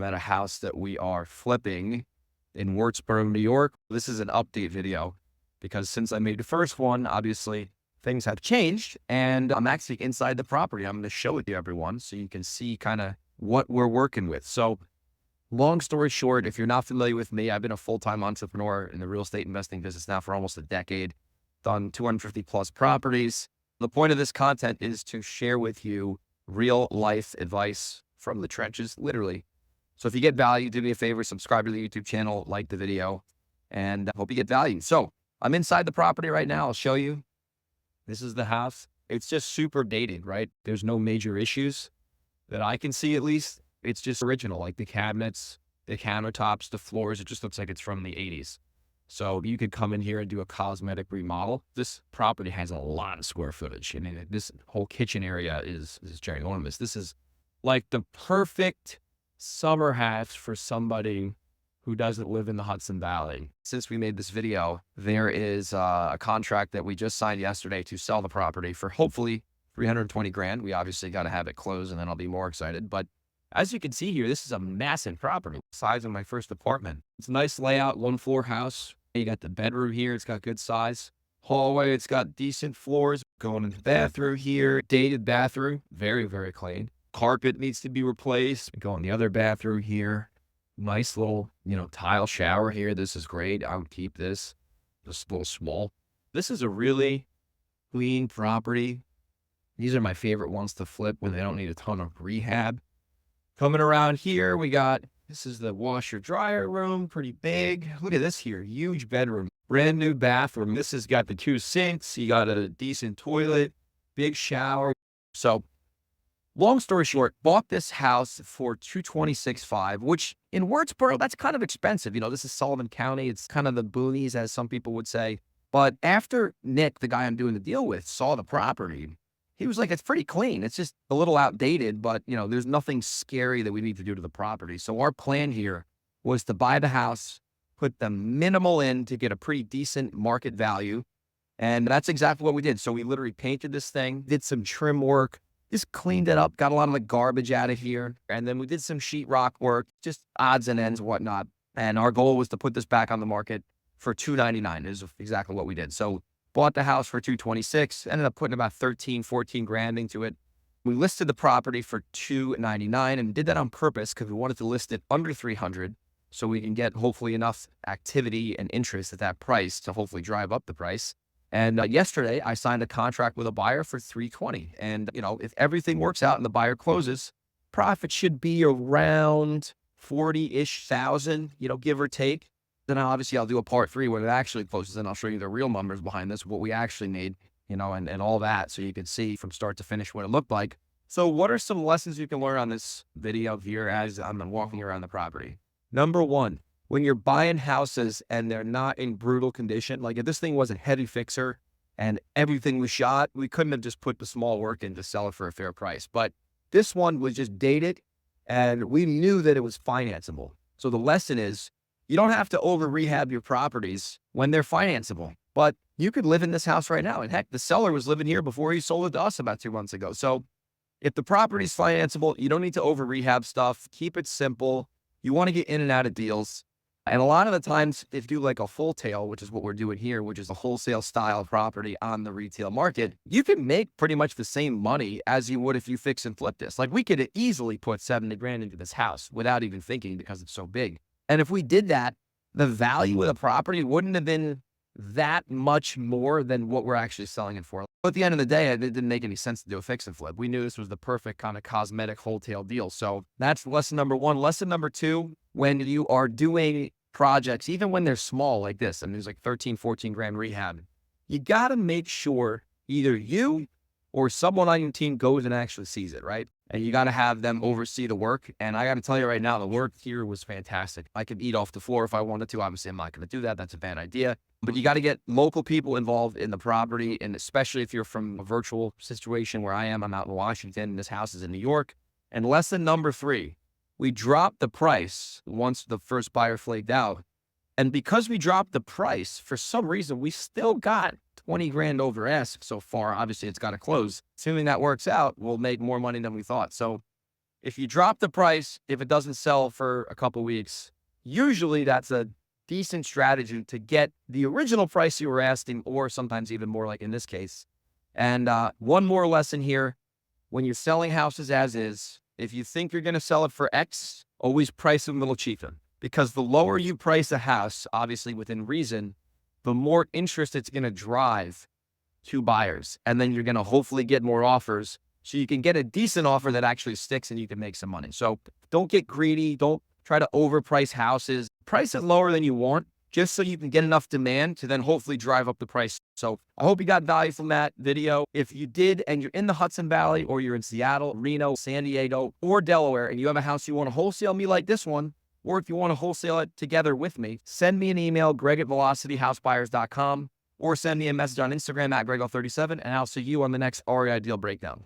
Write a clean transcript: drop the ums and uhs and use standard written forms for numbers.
I'm at a house that we are flipping in Wartsboro, New York. This is an update video because since I made the first one, obviously things have changed and I'm actually inside the property. I'm going to show it to everyone so you can see kind of what we're working with. So long story short, if you're not familiar with me, I've been a full-time entrepreneur in the real estate investing business now for almost a decade, done 250 plus properties. The point of this content is to share with you real life advice from the trenches, literally. So if you get value, do me a favor, subscribe to the YouTube channel, like the video, and I hope you get value. So I'm inside the property right now. I'll show you. This is the house. It's just super dated, right? There's no major issues that I can see, at least. It's just original, like the cabinets, the countertops, the floors. It just looks like it's from the 80s. So you could come in here and do a cosmetic remodel. This property has a lot of square footage. I mean, this whole kitchen area is ginormous. This is like the perfect summer house for somebody who doesn't live in the Hudson Valley. Since we made this video, there is a contract that we just signed yesterday to sell the property for hopefully 320 grand. We obviously got to have it closed and then I'll be more excited. But as you can see here, this is a massive property, size of my first apartment. It's a nice layout, 1-floor house. You got the bedroom here. It's got good size. Hallway, it's got decent floors. Going in the bathroom here, dated bathroom, very, very clean. Carpet needs to be replaced. Go in the other bathroom here. Nice little, tile shower here. This is great. I would keep this. Just a little small. This is a really clean property. These are my favorite ones to flip when they don't need a ton of rehab. Coming around here, this is the washer dryer room, pretty big. Look at this here, huge bedroom, brand new bathroom. This has got the 2 sinks. You got a decent toilet, big shower. So long story short, bought this house for $226,500, which in Wartsboro, that's kind of expensive. This is Sullivan County. It's kind of the boonies, as some people would say. But after Nick, the guy I'm doing the deal with, saw the property, he was like, it's pretty clean. It's just a little outdated, but there's nothing scary that we need to do to the property. So our plan here was to buy the house, put the minimal in to get a pretty decent market value. And that's exactly what we did. So we literally painted this thing, did some trim work, just cleaned it up, got a lot of the garbage out of here. And then we did some sheetrock work, just odds and ends, whatnot. And our goal was to put this back on the market for $299 is exactly what we did. So bought the house for $226, ended up putting about 13, 14 grand into it. We listed the property for $299 and did that on purpose because we wanted to list it under 300 so we can get hopefully enough activity and interest at that price to hopefully drive up the price. And yesterday I signed a contract with a buyer for 320. And if everything works out and the buyer closes, profit should be around 40-ish thousand, give or take. Then obviously I'll do a part 3 when it actually closes and I'll show you the real numbers behind this, what we actually made, and all that. So you can see from start to finish what it looked like. So what are some lessons you can learn on this video here as I'm walking around the property? Number 1, when you're buying houses and they're not in brutal condition, like if this thing was a heavy fixer and everything was shot, we couldn't have just put the small work in to sell it for a fair price. But this one was just dated and we knew that it was financeable. So the lesson is, you don't have to over rehab your properties when they're financeable, but you could live in this house right now. And heck, the seller was living here before he sold it to us about 2 months ago. So if the property is financeable, you don't need to over rehab stuff. Keep it simple. You want to get in and out of deals. And a lot of the times if you do like a full tail, which is what we're doing here, which is a wholesale style property on the retail market, you can make pretty much the same money as you would if you fix and flip this. Like we could easily put 70 grand into this house without even thinking because it's so big. And if we did that, the value of the property wouldn't have been that much more than what we're actually selling it for. But at the end of the day, it didn't make any sense to do a fix and flip. We knew this was the perfect kind of cosmetic wholesale deal. So that's lesson number 1. Lesson number 2, when you are doing projects, even when they're small like this, and there's like 13, 14 grand rehab, you got to make sure either you or someone on your team goes and actually sees it, right? And you got to have them oversee the work. And I got to tell you right now, the work here was fantastic. I could eat off the floor if I wanted to. Obviously, I'm not going to do that. That's a bad idea. But you got to get local people involved in the property. And especially if you're from a virtual situation where I am, I'm out in Washington, and this house is in New York. And lesson number 3, we dropped the price once the first buyer flaked out. And because we dropped the price, for some reason, we still got 20 grand over ask so far. Obviously, it's got to close. Assuming that works out, we'll make more money than we thought. So If you drop the price, if it doesn't sell for a couple weeks, usually that's a decent strategy to get the original price you were asking, or sometimes even more, like in this case. And one more lesson here: when you're selling houses as is, if you think you're going to sell it for X, always price it a little cheaper, because the lower you price a house, obviously within reason, the more interest it's going to drive to buyers. And then you're going to hopefully get more offers, so you can get a decent offer that actually sticks and you can make some money. So don't get greedy. Don't try to overprice houses. Price it lower than you want, just so you can get enough demand to then hopefully drive up the price. So I hope you got value from that video. If you did, and you're in the Hudson Valley, or you're in Seattle, Reno, San Diego, or Delaware, and you have a house you want to wholesale me like this one, or if you want to wholesale it together with me, send me an email, greg@velocityhousebuyers.com, or send me a message on Instagram @grego37, and I'll see you on the next REI deal breakdown.